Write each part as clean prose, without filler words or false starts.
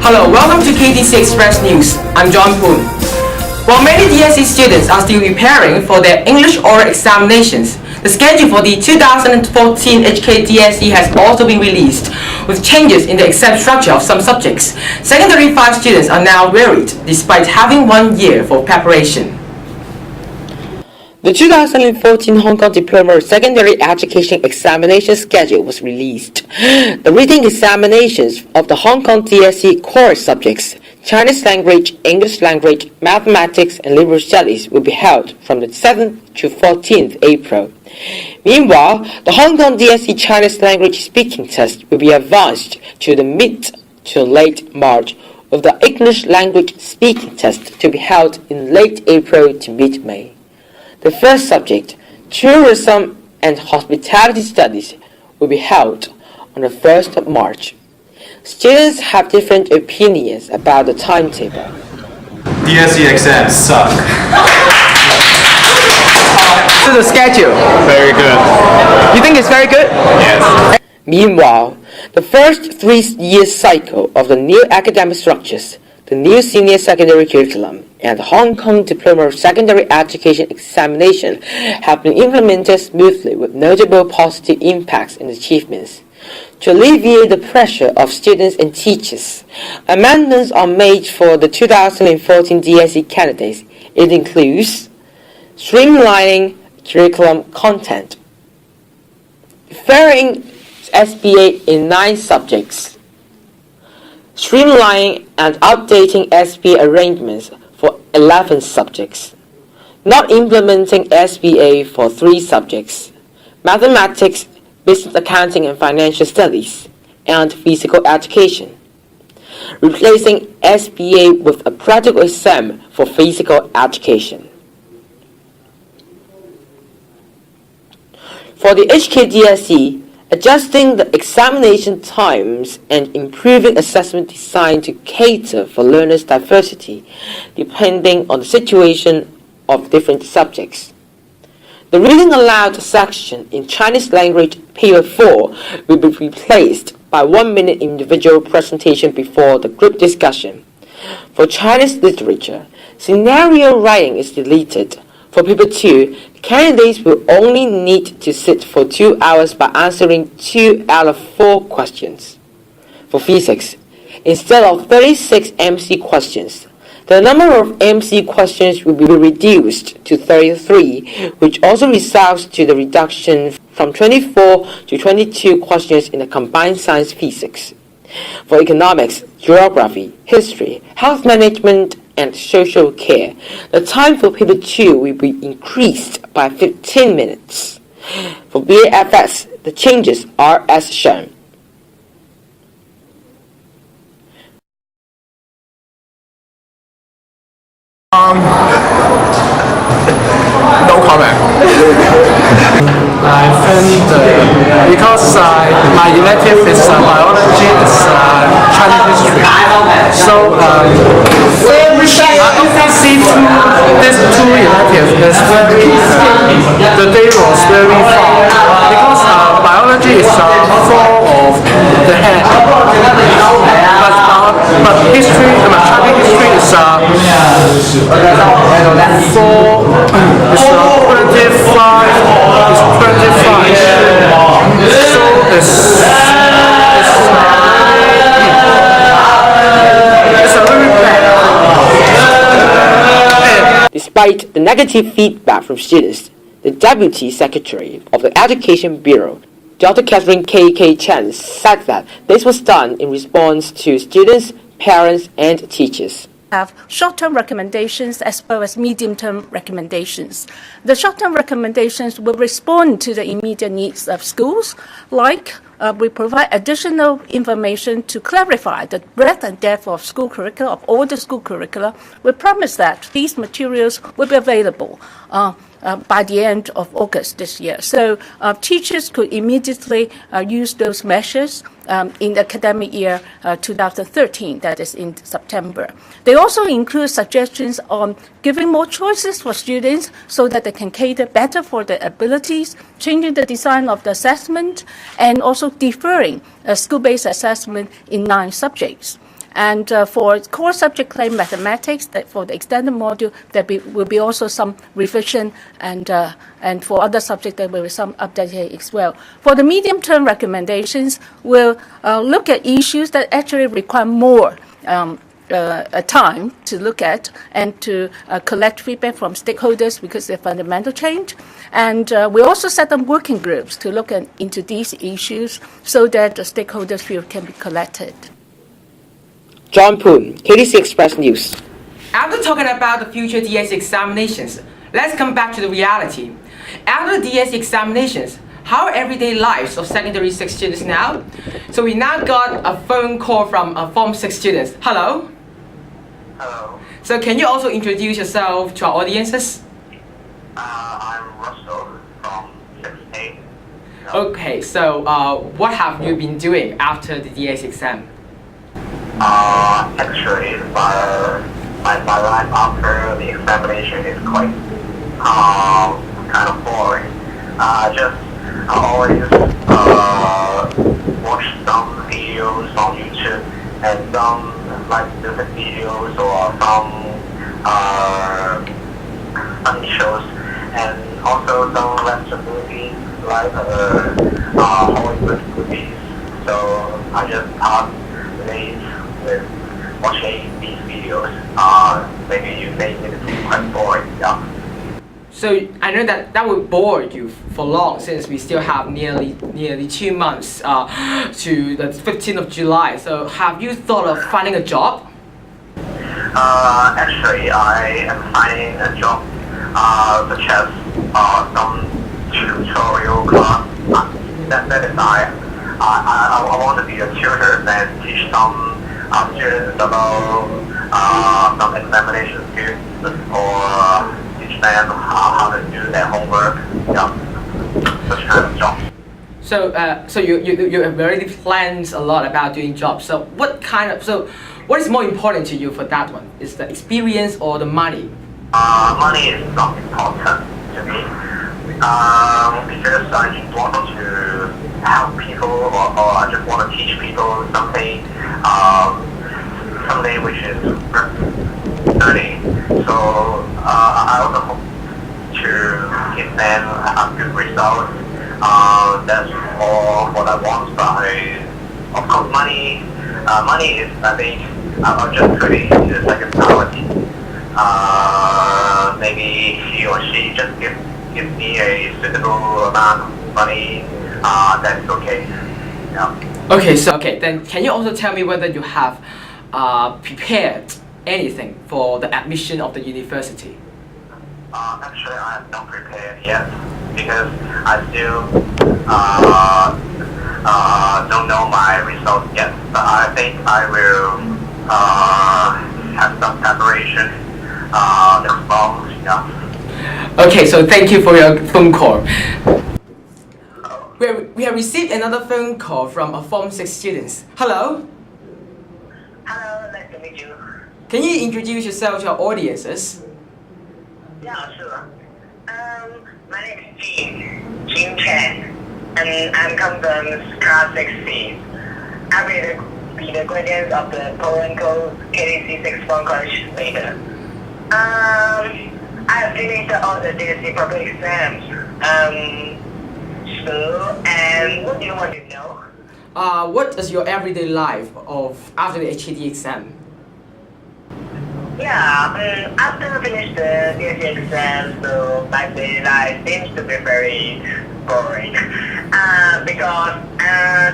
Hello, welcome to KTC Express News. I'm Poon. While many DSE students are still preparing for their English oral examinations, the schedule for the 2014 HKDSE has also been released, with changes in the exam structure of some subjects. Secondary 5 students are now worried, despite having 1 year for preparation. The 2014 Hong Kong Diploma Secondary Education Examination Schedule was released. The reading examinations of the Hong Kong DSE core subjects, Chinese language, English language, mathematics, and liberal studies will be held from the 7th to 14th April. Meanwhile, the Hong Kong DSE Chinese language speaking test will be advanced to the mid to late March, with the English language speaking test to be held in late April to mid-May. The first subject, Tourism and Hospitality Studies, will be held on the 1st of March. Students have different opinions about the timetable. DSE exams suck. So the schedule? Very good. You think it's very good? Yes. Meanwhile, the first 3-year cycle of the new academic structures, the new senior secondary curriculum, and the Hong Kong Diploma Secondary Education Examination have been implemented smoothly with notable positive impacts and achievements. To alleviate the pressure of students and teachers, amendments are made for the 2014 DSE candidates. It includes streamlining curriculum content, deferring SBA in 9 subjects, streamlining and updating SBA arrangements for 11 subjects, not implementing SBA for 3 subjects, mathematics, business accounting and financial studies, and physical education, replacing SBA with a practical exam for physical education. For the HKDSE, adjusting the examination times and improving assessment design to cater for learners' diversity depending on the situation of different subjects. The reading aloud section in Chinese language paper 4 will be replaced by 1-minute individual presentation before the group discussion. For Chinese literature, scenario writing is deleted. For paper 2, candidates will only need to sit for 2 hours by answering 2 out of 4 questions. For physics, instead of 36 MC questions, the number of MC questions will be reduced to 33, which also results to the reduction from 24 to 22 questions in the combined science physics. For economics, geography, history, health management, and social care, the time for paper 2 will be increased by 15 minutes. For BAFS, the changes are as shown. No comment. I think because my elective is biology, is Chinese history. So I only see these 2 electives is very, the day was very far because biology is full of the head. But history, Chinese history is 25. Despite the negative feedback from students, the Deputy Secretary of the Education Bureau, Dr. Catherine K. Chen, said that this was done in response to students, parents, and teachers. Have short-term recommendations as well as medium-term recommendations. The short-term recommendations will respond to the immediate needs of schools, like we provide additional information to clarify the breadth and depth of school curricula, of all the school curricula. We promise that these materials will be available by the end of August this year. So teachers could immediately use those measures in the academic year 2013, that is in September. They also include suggestions on giving more choices for students so that they can cater better for their abilities, changing the design of the assessment, and also deferring school-based assessment in 9 subjects. And for core subject like mathematics, that for the extended module, will be also some revision, and for other subjects there will be some update as well. For the medium-term recommendations, we'll look at issues that actually require more time to look at and to collect feedback from stakeholders because they're fundamental change. And we also set up working groups to look into these issues so that the stakeholders' view can be collected. John Poon, KTC Express News. After talking about the future DSE examinations, let's come back to the reality. After the DSE examinations, how are everyday lives of secondary 6 students now? So we now got a phone call from Form 6 students. Hello? Hello. So can you also introduce yourself to our audiences? I'm Russell from 6A. Okay, so what have you been doing after the DSE exam? Actually, my life after the examination is quite kind of boring. I always watch some videos on YouTube and some like music videos or some funny shows, and also some Western movies like Hollywood movies. So I just pass days with watching these videos. Maybe you think it's quite boring, yeah. So I know that would bore you for long, since we still have nearly 2 months to the 15th of July. So have you thought of finding a job? Actually, I am finding a job such as some tutorial class. That is I want to be a tutor and teach some students about some examination skills or teach them how to do their homework. Yeah, such kind of job. So you have already planned a lot about doing jobs. So what is more important to you for that one? Is the experience or the money? Money is not important to me because I just want to help people or I just want to teach people something which is learning. So I also hope to give them a good result. That's all what I want. But of course, money is, I think, I'll just put it into the second priority. Maybe he or she just give me a suitable amount of money. That's okay. Yeah. Okay, then can you also tell me whether you have prepared anything for the admission of the university? Actually, I have not prepared yet because I still don't know my results yet. But I think I will have some preparation next month. Yeah. Okay, so thank you for your phone call. We have received another phone call from a Form 6 students. Hello? Hello, nice to meet you. Can you introduce yourself to our audiences? Yeah, sure. My name is Jin Chen, and I'm coming from class 6C. I will be the guardian of the Poon KTC 6 Form College later. I have finished all the DSE public exams. And what do you want to know? What is your everyday life after the HKD exam? Yeah, after I finished the DSE exam, so my daily life seems to be very boring. Because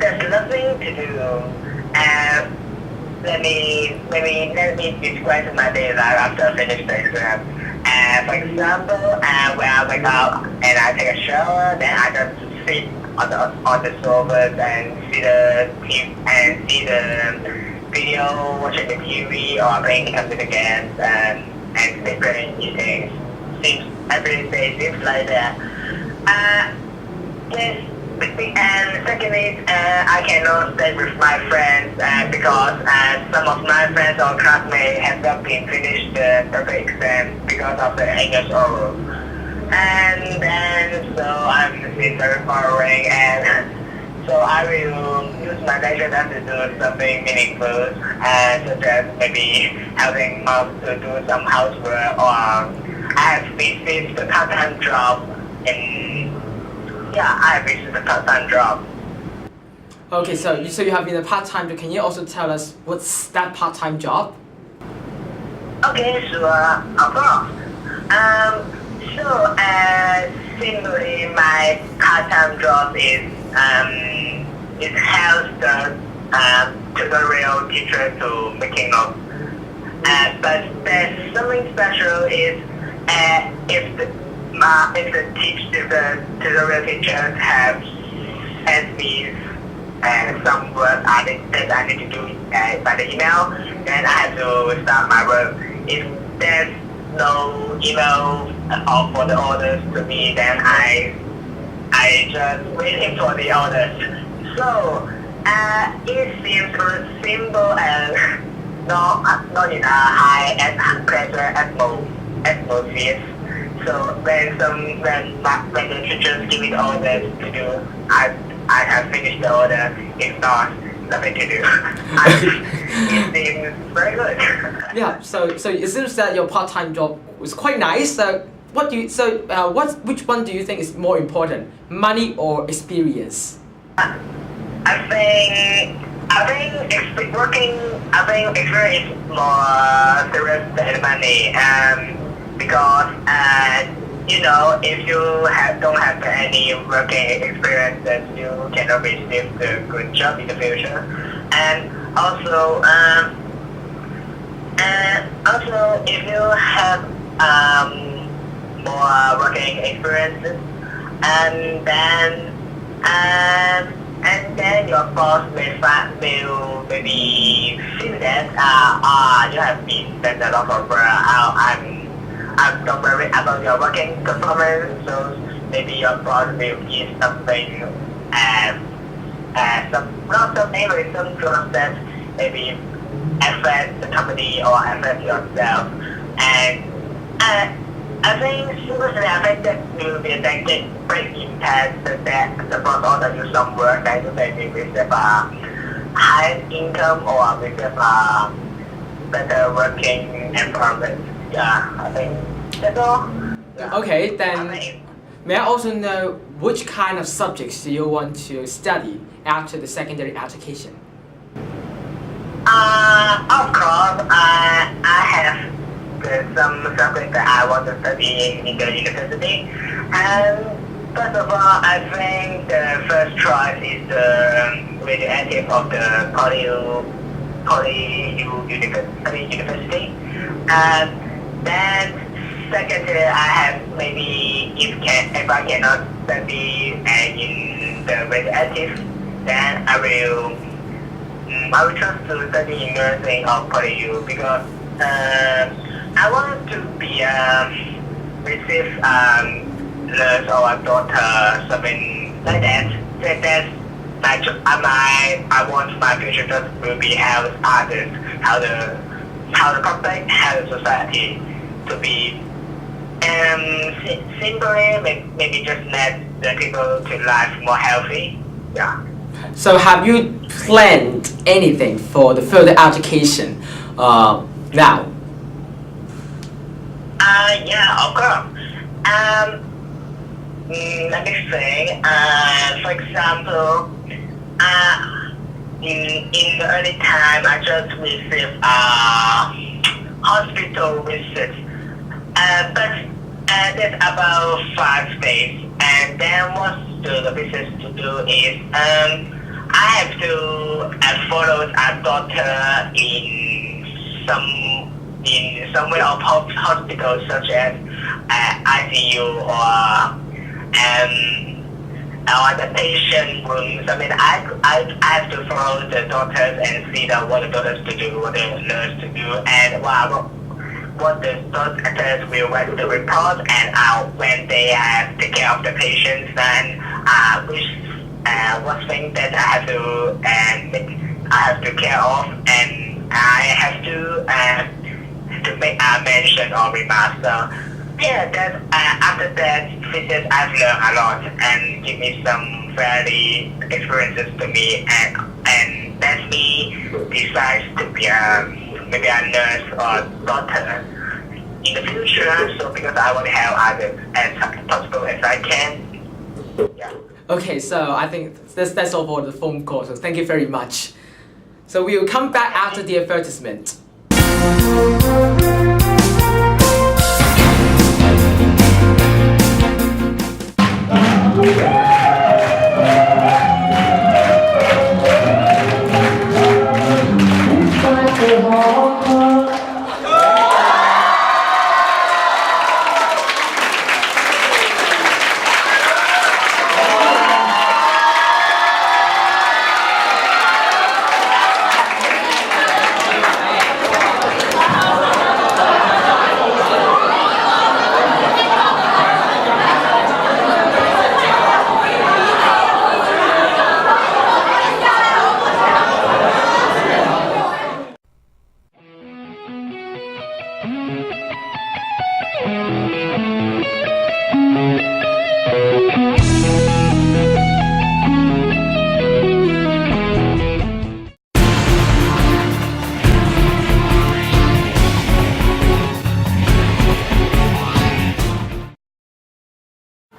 there's nothing to do. Let me describe my daily life after I finish the exam. For example, when I wake up and I take a shower, then I just sit on the sofa and see the video, watching the TV, or playing computer games and preparing meetings. Every day seems like that. Yes. And secondly, I cannot stay with my friends because some of my friends or classmates have not been finished the perfect exam because of the English oral. And then, so I'm feeling very boring, and so I will use my leisure time to do something meaningful. such as maybe helping mom to do some housework, or I have received a part-time job I have received a part-time job. Okay, so you have been a part-time job. Can you also tell us what's that part-time job? Okay, sure, of course. Simply my part-time job is it helps the tutorial teacher to making notes. But there's something special is if the tutorial teacher have sent me some work that I need to do by the email, then I have to start my work. If there's no email for the orders to me, then I just waiting for the orders. So it seems simple and not in a high pressure atmosphere. So when the teachers give me the orders to do, I have finished the order. If not, nothing to do. It seems very good. Yeah. So it seems that your part-time job was quite nice. Which one do you think is more important, money or experience? I think experience is more serious than money. Because if you don't have any working experience, then you cannot receive the good job in the future. And also if you have more working experiences, and then your boss may maybe feel that you have been spent a lot of I'm not worried about your working performance, so maybe your boss will give something some jobs that maybe affect the company or affect yourself. And I think that will be a great impact that the boss order you some work that you maybe receive a high income or receive a better working environment. Yeah, I think that's all. Yeah. Okay, then may I also know which kind of subjects do you want to study after the secondary education? Of course, I have some subjects that I want to study in the university. And first of all, I think the first choice is the radioactive of the Poly University. And then secondly, I have maybe if I cannot study in the radioactive, then I will choose to study in nursing or Poly because I want to be receive nurse or a doctor, something like that. That's I want my future job will be help others, how the public, how the society to be simply maybe just let the people to live more healthy. Yeah. So have you planned anything for the further education now? Yeah, of course. Let me think. For example, in the early time, I just received hospital visits. But that's about 5 days. And then what the business to do is I have to follow a doctor in somewhere of hospital such as ICU or the patient room. I mean, I have to follow the doctors and see what the doctors to do, what the nurse to do, and what the doctors will write the report, and when they have take care of the patients, then what thing that I have to care of, and I have to make a mention or remark. So yeah, that after that visit, I've learned a lot and give me some very experiences to me, and that's me decides to be maybe a nurse or doctor in the future. So because I want to help others as possible as I can. Yeah. Okay, so I think that's all for the phone call. So thank you very much. So we will come back after the advertisement.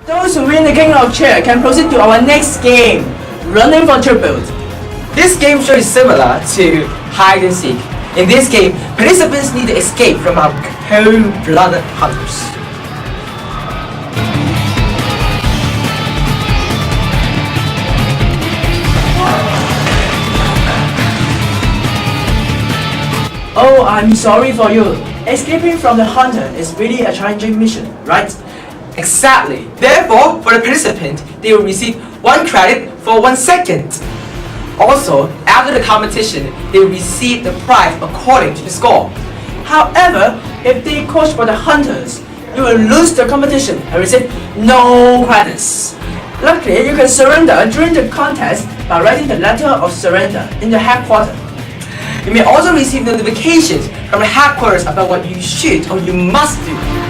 Those who win the King of Chair can proceed to our next game, Running for Tribute. This game show is similar to hide and seek. In this game, participants need to escape from our cold-blooded hunters. Oh, I'm sorry for you. Escaping from the hunter is really a challenging mission, right? Exactly. Therefore, for the participant, they will receive 1 credit for 1 second. Also, after the competition, they will receive the prize according to the score. However, if they coach for the hunters, you will lose the competition and receive no credits. Luckily, you can surrender during the contest by writing the letter of surrender in the headquarters. You may also receive notifications from the headquarters about what you should or you must do.